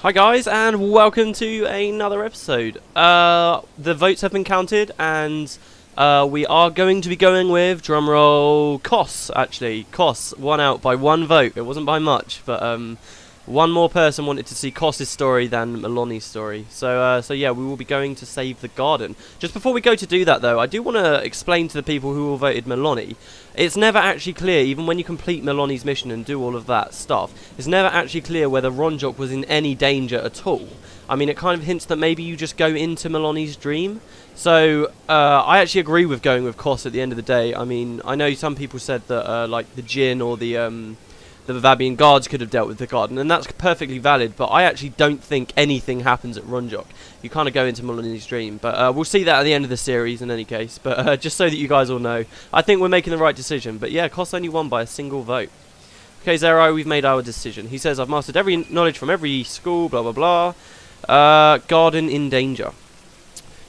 Hi guys, and welcome to another episode. The votes have been counted, and we are going to be going with, drumroll, Kos, actually. Kos won out by one vote. It wasn't by much, but one more person wanted to see Kos's story than Melani's story. So yeah, we will be going to save the garden. Just before we go to do that, though, I do want to explain to the people who all voted Melani. It's never actually clear, even when you complete Melani's mission and do all of that stuff, it's never actually clear whether Ronjok was in any danger at all. I mean, it kind of hints that maybe you just go into Melani's dream. So, I actually agree with going with Kos at the end of the day. I mean, I know some people said that, like, the Djinn or the Vabbi guards could have dealt with the garden, and that's perfectly valid, but I actually don't think anything happens at Ronjok. You kind of go into Melani's dream, but we'll see that at the end of the series in any case, but just so that you guys all know, I think we're making the right decision. But yeah, Kos only won by a single vote. Okay, Zero, we've made our decision. He says, I've mastered every knowledge from every school, blah blah blah. Garden in danger.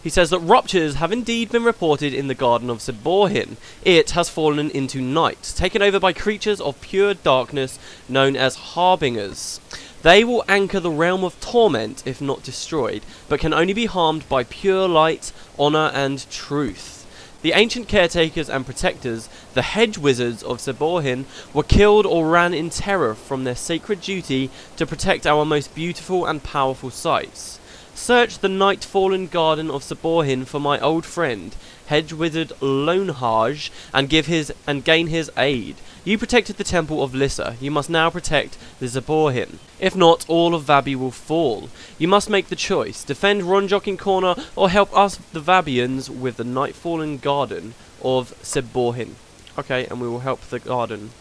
He says that ruptures have indeed been reported in the Garden of Saborhin. It has fallen into night, taken over by creatures of pure darkness known as harbingers. They will anchor the realm of torment if not destroyed, but can only be harmed by pure light, honor and truth. The ancient caretakers and protectors, the Hedge wizards of Saborhin, were killed or ran in terror from their sacred duty to protect our most beautiful and powerful sites. Search the Nightfall Garden of Saborhin for my old friend, Hedge Wizard Elona, and gain his aid. You protected the temple of Lissa. You must now protect the Saborhin. If not, all of Vabbi will fall. You must make the choice. Defend Ronjok in corner, or help us, the Vabbians, with the Nightfall Garden of Saborhin. Okay, and we will help the garden.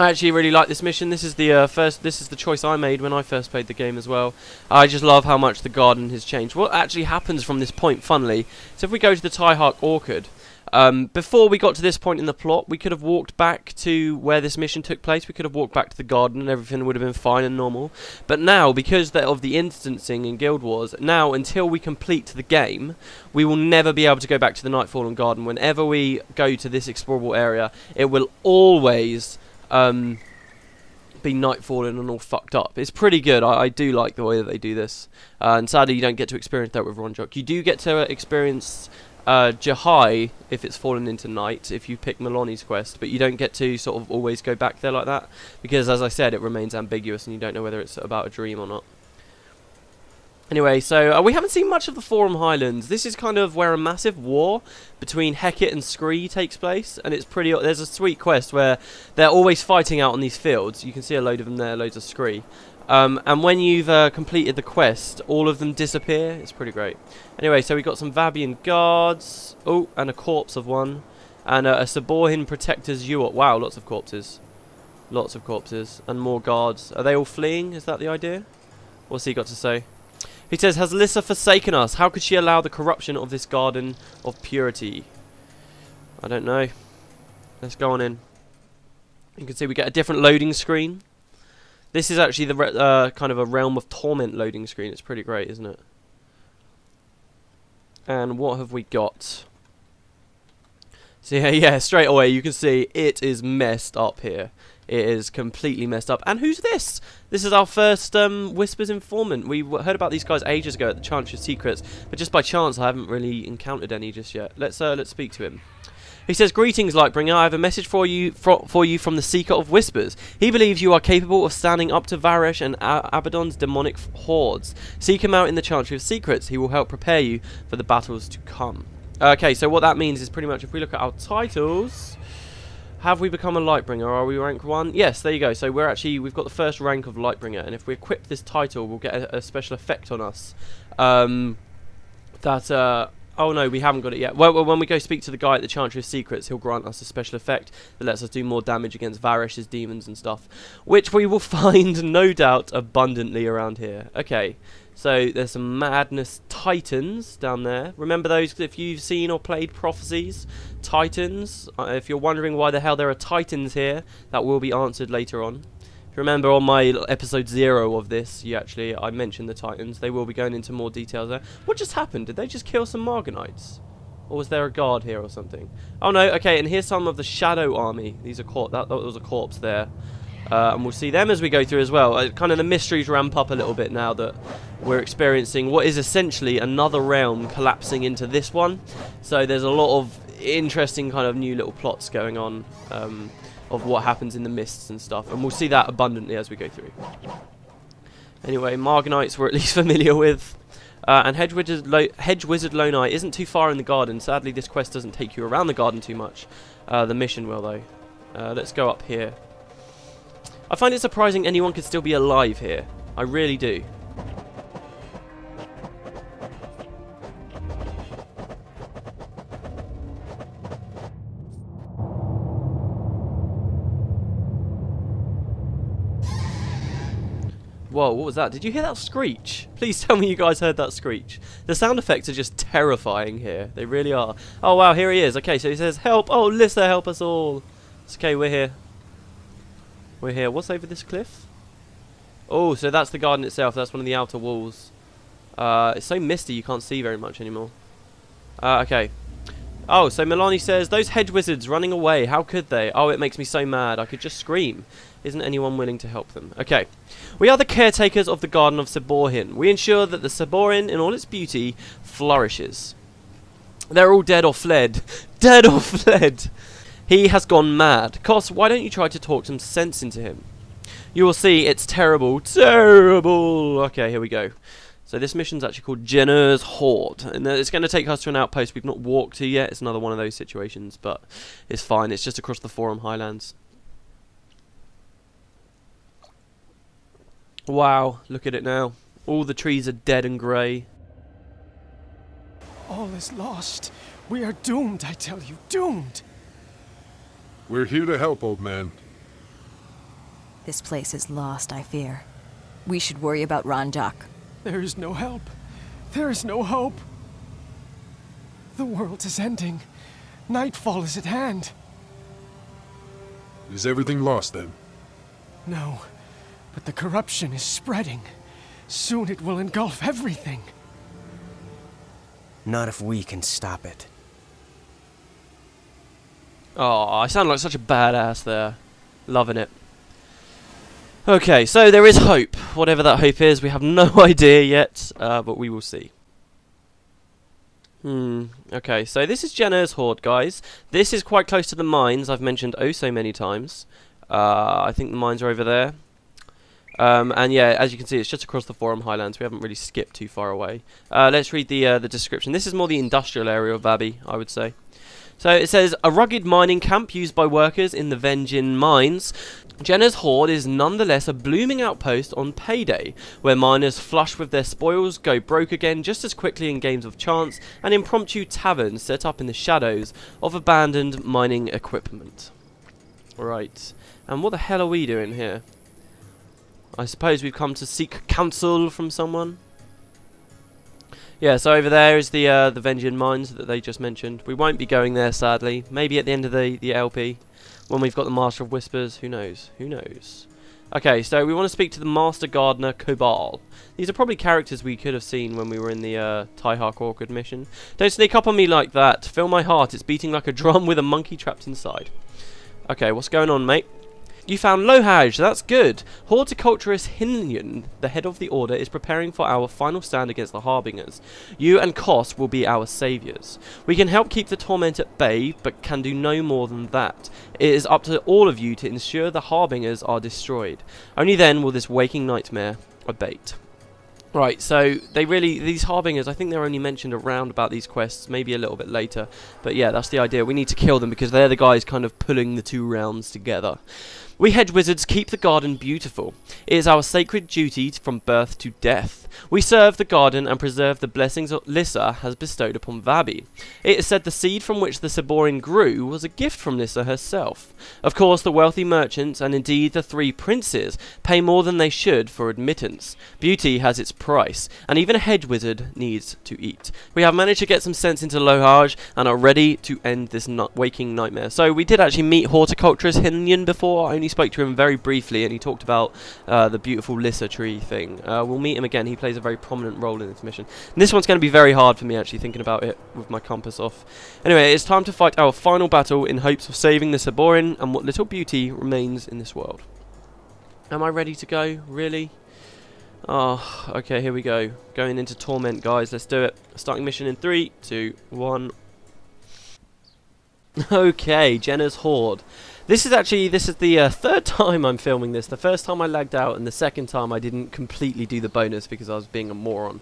I actually really like this mission. This is the choice I made when I first played the game as well. I just love how much the garden has changed. What actually happens from this point, funnily, so if we go to the Tyhark Orchard, before we got to this point in the plot, we could have walked back to where this mission took place. We could have walked back to the garden and everything would have been fine and normal. But now, because of the instancing in Guild Wars, now until we complete the game, we will never be able to go back to the Nightfall Garden. Whenever we go to this explorable area, it will always be nightfalling and all fucked up. It's pretty good. I do like the way that they do this. And sadly, you don't get to experience that with Ronjok. You do get to experience Jahai if it's fallen into night, if you pick Melani's quest, but you don't get to sort of always go back there like that, because as I said, it remains ambiguous and you don't know whether it's about a dream or not. Anyway, so we haven't seen much of the Forum Highlands. This is kind of where a massive war between Hecate and Scree takes place, and it's pretty. There's a sweet quest where they're always fighting out on these fields. You can see a load of them there, loads of Scree. And when you've completed the quest, all of them disappear. It's pretty great. Anyway, so we got some Vabbi guards. Oh, and a corpse of one, and a Saborhin protector's Yuot. Wow, lots of corpses, and more guards. Are they all fleeing? Is that the idea? What's he got to say? He says, has Lissa forsaken us? How could she allow the corruption of this garden of purity? I don't know. Let's go on in. You can see we get a different loading screen. This is actually the kind of a Realm of Torment loading screen. It's pretty great, isn't it? And what have we got? So yeah, straight away you can see it is messed up here. It is completely messed up. And who's this? This is our first Whispers informant. We heard about these guys ages ago at the Chance of Secrets, but just by chance I haven't really encountered any just yet. Let's speak to him. He says, greetings, Lightbringer. I have a message for you from the Seeker of Whispers. He believes you are capable of standing up to Varesh and Abaddon's demonic hordes. Seek him out in the Chantry of Secrets. He will help prepare you for the battles to come. Okay, so what that means is pretty much if we look at our titles, have we become a Lightbringer? Are we rank 1? Yes, there you go. So we've got the first rank of Lightbringer, and if we equip this title, we'll get a special effect on us. Oh no, we haven't got it yet. Well, when we go speak to the guy at the Chantry of Secrets, he'll grant us a special effect that lets us do more damage against Varesh's demons and stuff, which we will find, no doubt, abundantly around here. Okay, so there's some Madness Titans down there. Remember those if you've seen or played Prophecies? Titans. If you're wondering why the hell there are Titans here, that will be answered later on. If you remember on my episode 0 of this, I mentioned the Titans. They will be going into more details there. What just happened? Did they just kill some Marganites? Or was there a guard here or something? Oh no, okay, and here's some of the Shadow Army. These are that was a corpse there. And we'll see them as we go through as well. Kind of the mysteries ramp up a little bit now that we're experiencing what is essentially another realm collapsing into this one. So there's a lot of interesting kind of new little plots going on of what happens in the mists and stuff. And we'll see that abundantly as we go through. Anyway, Margonites we're at least familiar with. And Hedge Wizard Lonai isn't too far in the garden. Sadly, this quest doesn't take you around the garden too much. The mission will, though. Let's go up here. I find it surprising anyone could still be alive here. I really do. Whoa, what was that? Did you hear that screech? Please tell me you guys heard that screech. The sound effects are just terrifying here. They really are. Oh wow, here he is. Okay, so he says, help! Oh, Lissa, help us all! It's okay, we're here. We're here. What's over this cliff? Oh, so that's the garden itself. That's one of the outer walls. It's so misty you can't see very much anymore. Okay. Oh, so Milani says, those hedge wizards running away. How could they? Oh, it makes me so mad. I could just scream. Isn't anyone willing to help them? Okay. We are the caretakers of the Garden of Saborhin. We ensure that the Saborhin, in all its beauty, flourishes. They're all dead or fled. Dead or fled! He has gone mad. Kos, why don't you try to talk some sense into him? You will see it's terrible. Terrible! Okay, here we go. So this mission's actually called Jenna's Horde. And it's going to take us to an outpost we've not walked to yet. It's another one of those situations, but it's fine. It's just across the Forum Highlands. Wow, look at it now. All the trees are dead and grey. All is lost. We are doomed, I tell you, doomed. We're here to help, old man. This place is lost, I fear. We should worry about Ranjak. There is no help. There is no hope. The world is ending. Nightfall is at hand. Is everything lost then? No, but the corruption is spreading. Soon it will engulf everything. Not if we can stop it. Oh, I sound like such a badass there. Loving it. Okay, so there is hope. Whatever that hope is, we have no idea yet, but we will see. Okay, so this is Jenna's Horde, guys. This is quite close to the mines I've mentioned oh so many times. I think the mines are over there. And yeah, as you can see, it's just across the Forum Highlands. We haven't really skipped too far away. Let's read the description. This is more the industrial area of Vabbi, I would say. So it says, a rugged mining camp used by workers in the Djinn mines. Jenna's Horde is nonetheless a blooming outpost on payday, where miners flush with their spoils go broke again just as quickly in games of chance and impromptu taverns set up in the shadows of abandoned mining equipment. Right, and what the hell are we doing here? I suppose we've come to seek counsel from someone. Yeah, so over there is the Djinn mines that they just mentioned. We won't be going there, sadly. Maybe at the end of the LP, when we've got the Master of Whispers. Who knows? Who knows? Okay, so we want to speak to the Master Gardener Kobal. These are probably characters we could have seen when we were in the Tyhark Orchid mission. Don't sneak up on me like that. Feel my heart. It's beating like a drum with a monkey trapped inside. Okay, what's going on, mate? You found Lohaj, that's good. Horticulturist Hinyan, the head of the order, is preparing for our final stand against the Harbingers. You and Kos will be our saviours. We can help keep the torment at bay, but can do no more than that. It is up to all of you to ensure the Harbingers are destroyed. Only then will this waking nightmare abate. Right, so these Harbingers, I think they're only mentioned around about these quests, maybe a little bit later. But yeah, that's the idea. We need to kill them because they're the guys kind of pulling the two realms together. We hedge wizards keep the garden beautiful. It is our sacred duty from birth to death. We serve the garden and preserve the blessings Lissa has bestowed upon Vabbi. It is said the seed from which the Saborhin grew was a gift from Lissa herself. Of course, the wealthy merchants, and indeed the three princes, pay more than they should for admittance. Beauty has its price, and even a hedge wizard needs to eat. We have managed to get some sense into Lohaj, and are ready to end this waking nightmare. So we did actually meet Horticulturist Hinyan before. I only spoke to him very briefly, and he talked about the beautiful Lissa tree thing. We'll meet him again. He plays a very prominent role in this mission. And this one's going to be very hard for me, actually, thinking about it with my compass off. Anyway, it's time to fight our final battle in hopes of saving the Saborhin and what little beauty remains in this world. Am I ready to go? Really? Oh, okay, here we go. Going into Torment, guys. Let's do it. Starting mission in 3, 2, 1. Okay, Jenna's Horde. This is the third time I'm filming this. The first time I lagged out, and the second time I didn't completely do the bonus because I was being a moron.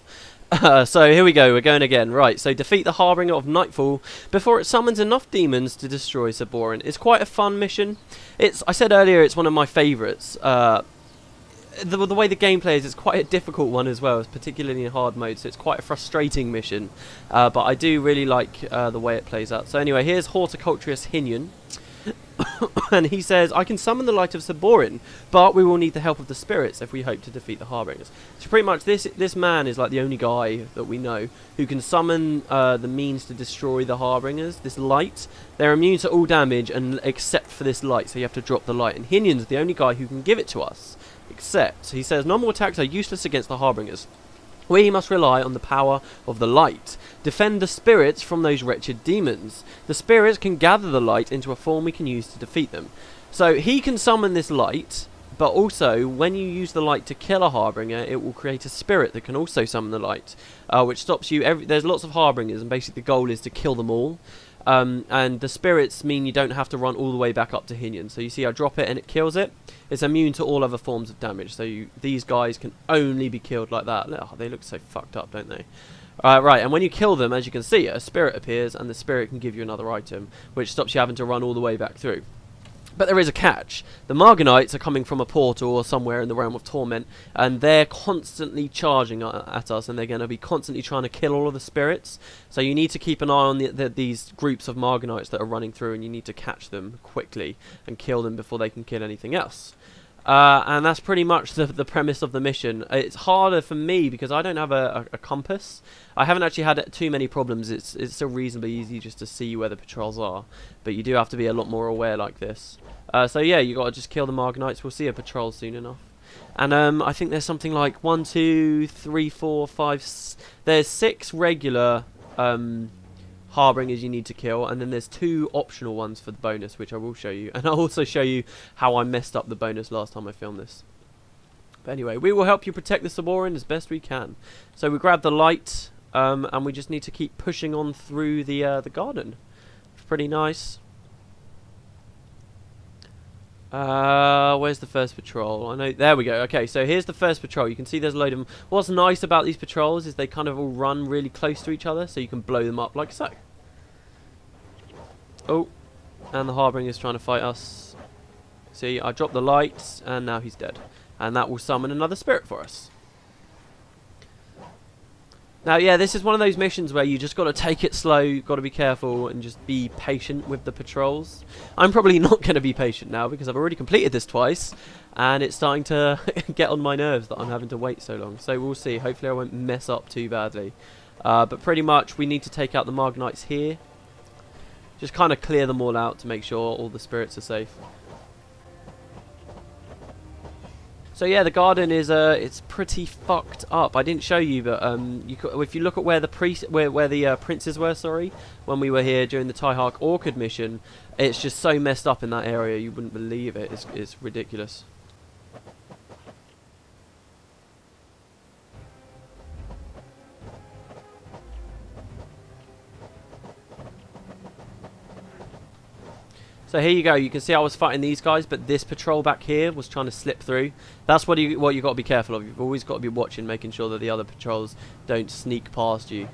So here we go, we're going again. Right, so defeat the Harbinger of Nightfall before it summons enough demons to destroy Saborin. It's quite a fun mission. I said earlier it's one of my favourites. The way the gameplay is, it's quite a difficult one as well, particularly in hard mode, so it's quite a frustrating mission. But I do really like the way it plays out. So anyway, here's Horticulturist Hinyon. And he says, I can summon the light of Saborin, but we will need the help of the spirits if we hope to defeat the Harbingers. So pretty much this man is like the only guy that we know who can summon the means to destroy the Harbingers, this light. They're immune to all damage and except for this light, so you have to drop the light. And Hinyon's the only guy who can give it to us. Except, he says, normal attacks are useless against the Harbingers. We must rely on the power of the light. Defend the spirits from those wretched demons. The spirits can gather the light into a form we can use to defeat them. So he can summon this light, but also when you use the light to kill a Harbinger, it will create a spirit that can also summon the light, which stops you. There's lots of Harbingers, and basically the goal is to kill them all. And the spirits mean you don't have to run all the way back up to Hinyon. So you see I drop it and it kills it. It's immune to all other forms of damage. So these guys can only be killed like that. Oh, they look so fucked up, don't they? Right, and when you kill them, as you can see, a spirit appears and the spirit can give you another item, which stops you having to run all the way back through. But there is a catch. The Marganites are coming from a portal or somewhere in the realm of torment, and they're constantly charging at us, and they're going to be constantly trying to kill all of the spirits. So you need to keep an eye on these groups of Marganites that are running through, and you need to catch them quickly and kill them before they can kill anything else. And that's pretty much the premise of the mission. It's harder for me because I don't have a compass. I haven't actually had too many problems. It's still reasonably easy just to see where the patrols are, but you do have to be a lot more aware like this. So yeah, you got to just kill the Marganites. We'll see a patrol soon enough. And I think there's something like 1, 2, 3, 4, 5. There's 6 regular Harbingers you need to kill, and then there's 2 optional ones for the bonus, which I will show you. And I'll also show you how I messed up the bonus last time I filmed this. But anyway, we will help you protect the Saborin as best we can. So we grab the light, and we just need to keep pushing on through the garden. It's pretty nice. Where's the first patrol? I know, there we go. Okay, so here's the first patrol. You can see there's a load of them. What's nice about these patrols is they kind of all run really close to each other, so you can blow them up like so. Oh, and the Harbinger is trying to fight us. See, I dropped the lights, and now he's dead. And that will summon another spirit for us. Now, yeah, this is one of those missions where you just got to take it slow, you've got to be careful, and just be patient with the patrols. I'm probably not going to be patient now, because I've already completed this twice, and it's starting to get on my nerves that I'm having to wait so long. So we'll see. Hopefully I won't mess up too badly. But pretty much, we need to take out the Marganites here. Just kind of clear them all out to make sure all the spirits are safe. So yeah, the garden is it's pretty fucked up. I didn't show you, but if you look at where the princes were, sorry, when we were here during the Tyhark Orchid mission, it's just so messed up in that area. You wouldn't believe it. It's ridiculous. So here you go. You can see I was fighting these guys, but this patrol back here was trying to slip through. That's what you got to be careful of. You've always got to be watching, making sure that the other patrols don't sneak past you.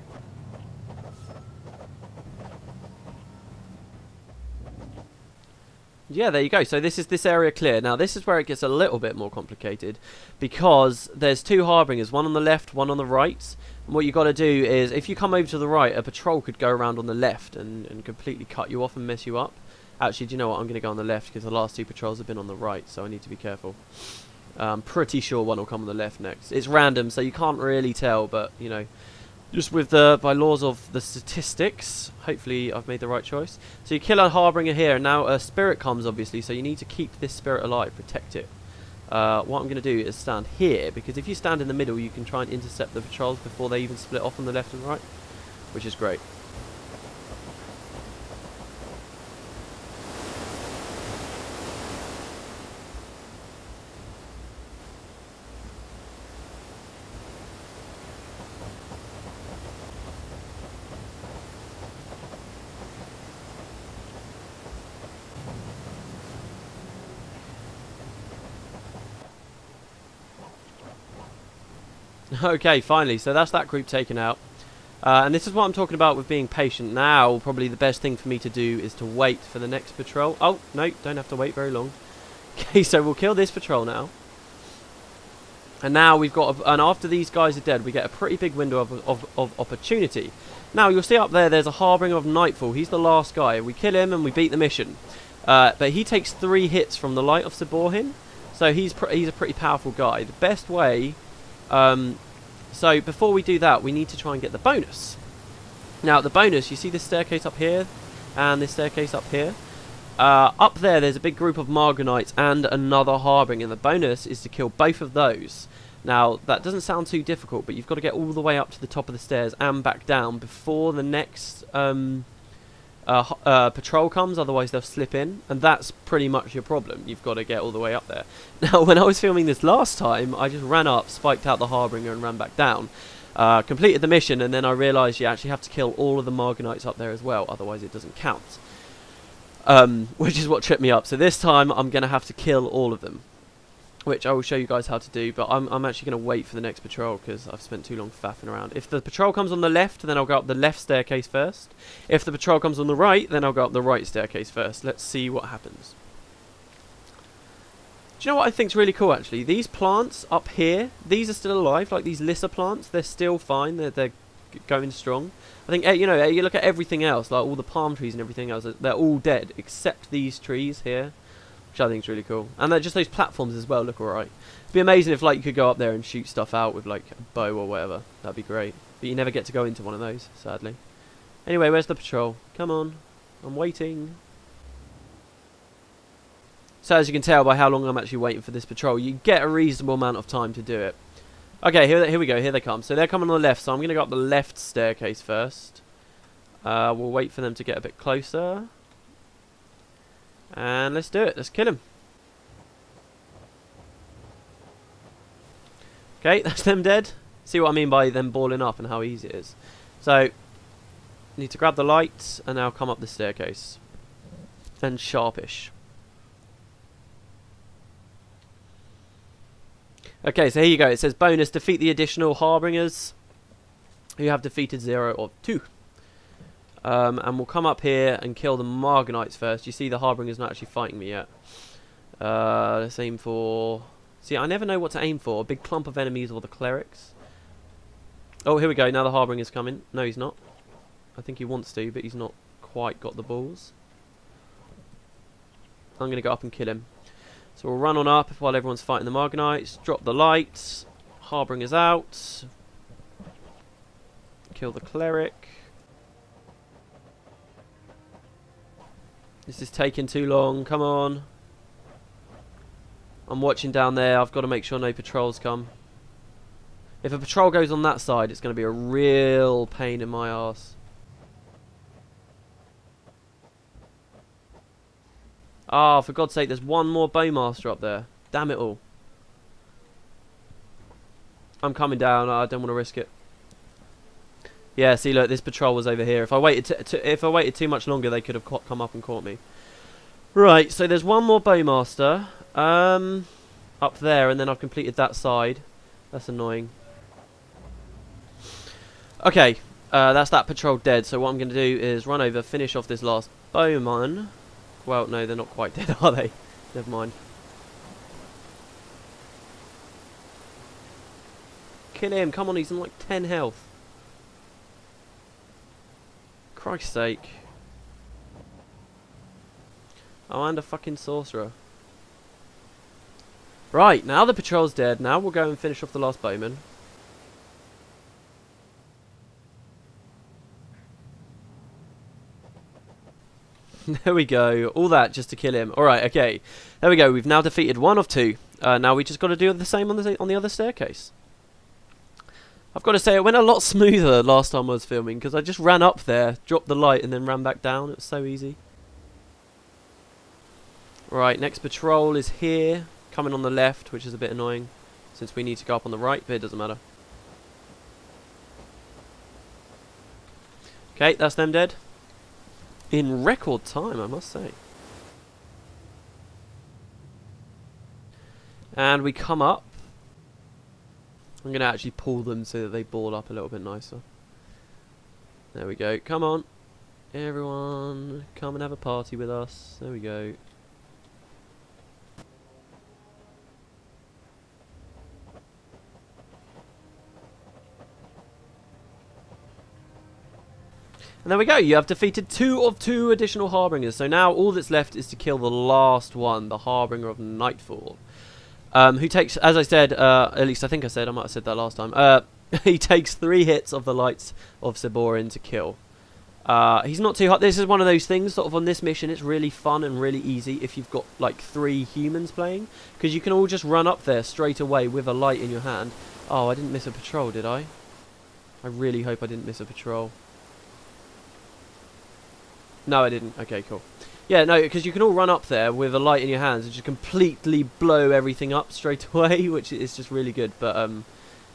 Yeah, there you go. So this area clear. Now this is where it gets a little bit more complicated, because there's 2 Harbingers, one on the left, one on the right. And what you got to do is, if you come over to the right, a patrol could go around on the left and completely cut you off and mess you up. Actually, do you know what? I'm going to go on the left because the last 2 patrols have been on the right, so I need to be careful. I'm pretty sure one will come on the left next. It's random, so you can't really tell, but, you know, just with by laws of the statistics, hopefully I've made the right choice. So you kill a Harbinger here, and now a spirit comes, obviously, so you need to keep this spirit alive, protect it. What I'm going to do is stand here, because if you stand in the middle, you can try and intercept the patrols before they even split off on the left and right, which is great. Okay, finally. So that's that group taken out. And this is what I'm talking about with being patient. Now, probably the best thing for me to do is to wait for the next patrol. Oh, no, don't have to wait very long. Okay, so we'll kill this patrol now. And now we've got, and after these guys are dead, we get a pretty big window of opportunity. Now, you'll see up there's a Harbinger of Nightfall. He's the last guy. We kill him and we beat the mission. But he takes 3 hits from the Light of Saborhin. So he's a pretty powerful guy. The best way... so before we do that, we need to try and get the bonus. Now, the bonus, you see this staircase up here? And this staircase up here? Up there's a big group of Margonites and another Harbinger. And the bonus is to kill both of those. Now, that doesn't sound too difficult, but you've got to get all the way up to the top of the stairs and back down before the next patrol comes, otherwise they'll slip in, and that's pretty much your problem. You've got to get all the way up there. Now, when I was filming this last time, I just ran up, spiked out the Harbinger, and ran back down. Completed the mission, and then I realised you actually have to kill all of the Margonites up there as well, otherwise it doesn't count. Which is what tripped me up. So this time, I'm going to have to kill all of them, which I will show you guys how to do, but I'm actually going to wait for the next patrol because I've spent too long faffing around. If the patrol comes on the left, then I'll go up the left staircase first. If the patrol comes on the right, then I'll go up the right staircase first. Let's see what happens. Do you know what I think's really cool, actually? These plants up here, these are still alive, like these Lissa plants. They're still fine. They're going strong. I think, you know, you look at everything else, like all the palm trees and everything else, they're all dead, except these trees here. Which I think is really cool. And just those platforms as well look alright. It'd be amazing if like you could go up there and shoot stuff out with like a bow or whatever. That'd be great. But you never get to go into one of those, sadly. Anyway, where's the patrol? Come on. I'm waiting. So as you can tell by how long I'm actually waiting for this patrol, you get a reasonable amount of time to do it. Okay, here we go. Here they come. So they're coming on the left, so I'm going to go up the left staircase first. We'll wait for them to get a bit closer. And let's do it. Let's kill him. Okay, that's them dead. See what I mean by them balling up and how easy it is. So, need to grab the light and now come up the staircase. And sharpish. Okay, so here you go. It says bonus, defeat the additional Harbingers who have defeated 0 or 2. And we'll come up here and kill the Margonites first. You see the Harbinger's not actually fighting me yet. Let's aim for... See, I never know what to aim for. A big clump of enemies or the clerics. Oh, here we go. Now the Harbinger's coming. No, he's not. I think he wants to, but he's not quite got the balls. I'm going to go up and kill him. So we'll run on up while everyone's fighting the Margonites. Drop the lights. Harbinger's out. Kill the cleric. This is taking too long. Come on. I'm watching down there. I've got to make sure no patrols come. If a patrol goes on that side, it's going to be a real pain in my arse. Ah, for God's sake, there's one more Bowmaster up there. Damn it all. I'm coming down. I don't want to risk it. Yeah, see, look, this patrol was over here. If I waited too much longer, they could have come up and caught me. Right, so there's one more Bowmaster up there, and then I've completed that side. That's annoying. Okay, that's that patrol dead. So what I'm going to do is run over, finish off this last bowman. Well, no, they're not quite dead, are they? Never mind. Kill him. Come on, he's on like 10 health. Christ's sake. Oh, and a fucking sorcerer. Right, now the patrol's dead. Now we'll go and finish off the last bowman. There we go. All that just to kill him. Alright, okay. There we go. We've now defeated one of two. Now we just got to do the same on the other staircase. I've got to say, it went a lot smoother last time I was filming, because I just ran up there, dropped the light, and then ran back down. It was so easy. Right, next patrol is here, coming on the left, which is a bit annoying, since we need to go up on the right, but it doesn't matter. Okay, that's them dead. In record time, I must say. And we come up. I'm going to actually pull them so that they ball up a little bit nicer. There we go. Come on. Everyone, come and have a party with us. There we go. And there we go, you have defeated 2 of 2 additional Harbingers. So now all that's left is to kill the last one, the Harbinger of Nightfall. Who takes, as I said, at least I think I said, I might have said that last time. He takes 3 hits of the Lights of Saborin to kill. He's not too hot. This is one of those things, sort of on this mission, it's really fun and really easy if you've got like 3 humans playing. Because you can all just run up there straight away with a light in your hand. Oh, I didn't miss a patrol, did I? I really hope I didn't miss a patrol. No, I didn't. Okay, cool. Yeah, no, because you can all run up there with a light in your hands and just completely blow everything up straight away, which is just really good. But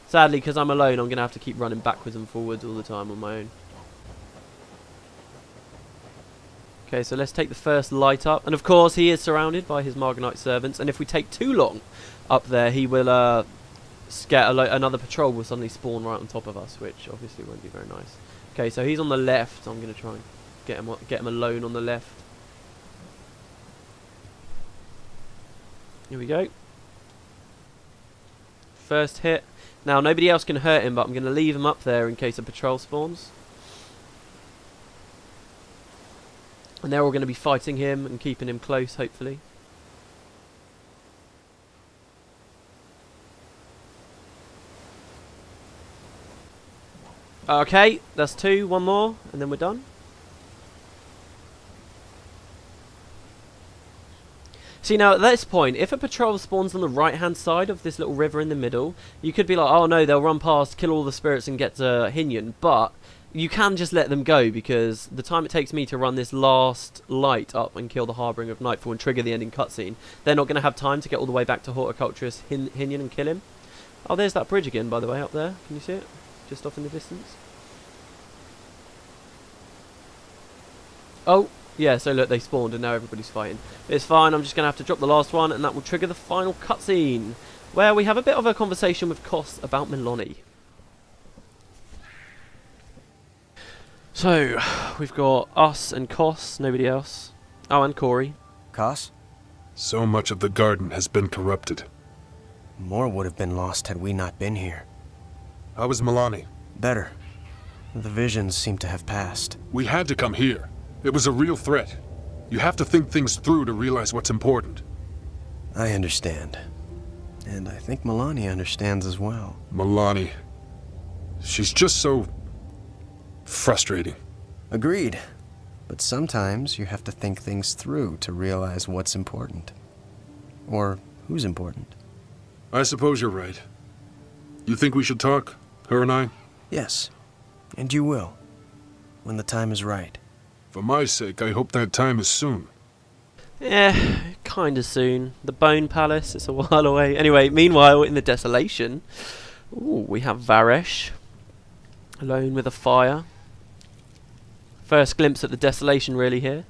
sadly, because I'm alone, I'm going to have to keep running backwards and forwards all the time on my own. Okay, so let's take the first light up. And of course, he is surrounded by his Marganite servants. And if we take too long up there, he will another patrol will suddenly spawn right on top of us, which obviously won't be very nice. Okay, so he's on the left. I'm going to try and get him alone on the left. Here we go. First hit. Now, nobody else can hurt him, but I'm going to leave him up there in case a patrol spawns. And they're all going to be fighting him and keeping him close, hopefully. Okay, that's 2. 1 more, and then we're done. See, now at this point, if a patrol spawns on the right-hand side of this little river in the middle, you could be like, oh no, they'll run past, kill all the spirits and get to Hinian, but you can just let them go, because the time it takes me to run this last light up and kill the Harbinger of Nightfall and trigger the ending cutscene, they're not going to have time to get all the way back to Horticulturist Hinian and kill him. Oh, there's that bridge again, by the way, up there. Can you see it? Just off in the distance. Oh, yeah, so look, they spawned and now everybody's fighting. It's fine, I'm just going to have to drop the last one, and that will trigger the final cutscene, where we have a bit of a conversation with Kos about Milani. So, we've got us and Kos, nobody else. Oh, and Corey. Kos? So much of the garden has been corrupted. More would have been lost had we not been here. How is Milani? Better. The visions seem to have passed. We had to come here. It was a real threat. You have to think things through to realize what's important. I understand. And I think Milani understands as well. Milani. She's just so frustrating. Agreed. But sometimes you have to think things through to realize what's important. Or who's important. I suppose you're right. You think we should talk, her and I? Yes. And you will. When the time is right. For my sake, I hope that time is soon. Yeah, kinda soon. The Bone Palace, it's a while away. Anyway, meanwhile, in the Desolation, ooh, we have Varesh. Alone with a fire. First glimpse at the Desolation, really, here.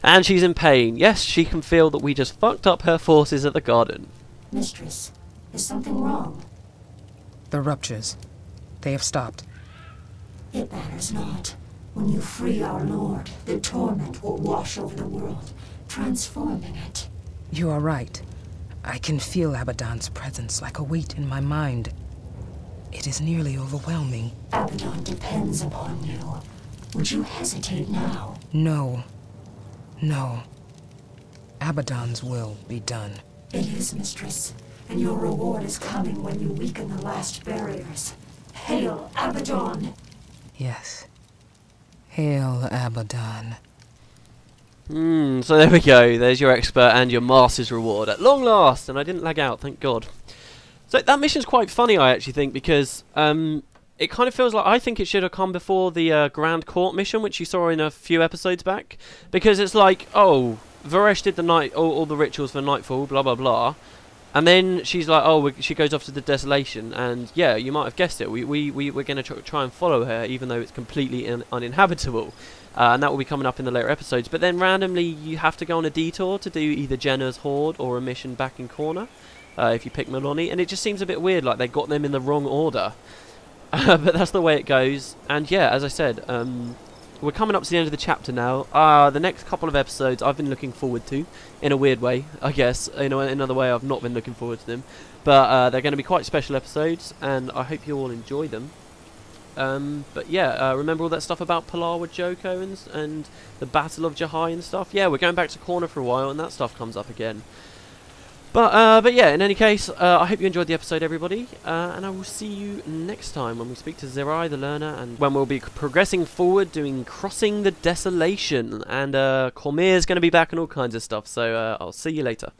And she's in pain. Yes, she can feel that we just fucked up her forces at the garden. Mistress, is something wrong? The ruptures. They have stopped. It matters not. When you free our lord, the torment will wash over the world, transforming it. You are right. I can feel Abaddon's presence like a weight in my mind. It is nearly overwhelming. Abaddon depends upon you. Would you hesitate now? No. No. Abaddon's will be done. It is, mistress. And your reward is coming when you weaken the last barriers. Hail, Abaddon! Yes. Hail, Abaddon. So there we go. There's your expert and your master's reward at long last. And I didn't lag out, thank God. So that mission's quite funny, I actually think, because it kind of feels like I think it should have come before the Grand Court mission, which you saw in a few episodes back. Because it's like, oh, Varesh did the all the rituals for Nightfall, blah, blah, blah. And then she's like, oh, she goes off to the Desolation. And yeah, you might have guessed it. We're going to try and follow her, even though it's completely uninhabitable. And that will be coming up in the later episodes. But then randomly, you have to go on a detour to do either Jenna's Horde or a mission back in Corner. if you pick Melanie, and it just seems a bit weird, like they got them in the wrong order. But that's the way it goes. And yeah, as I said, we're coming up to the end of the chapter now. The next couple of episodes I've been looking forward to, in a weird way, I guess. In another way, I've not been looking forward to them. But they're going to be quite special episodes, and I hope you all enjoy them. But yeah, remember all that stuff about Palawa Joko and the Battle of Jahai and stuff? Yeah, we're going back to Corner for a while, and that stuff comes up again. But yeah, in any case, I hope you enjoyed the episode, everybody, and I will see you next time when we speak to Zerai the Learner, and when we'll be progressing forward, doing Crossing the Desolation, and Cormier's going to be back and all kinds of stuff, so I'll see you later.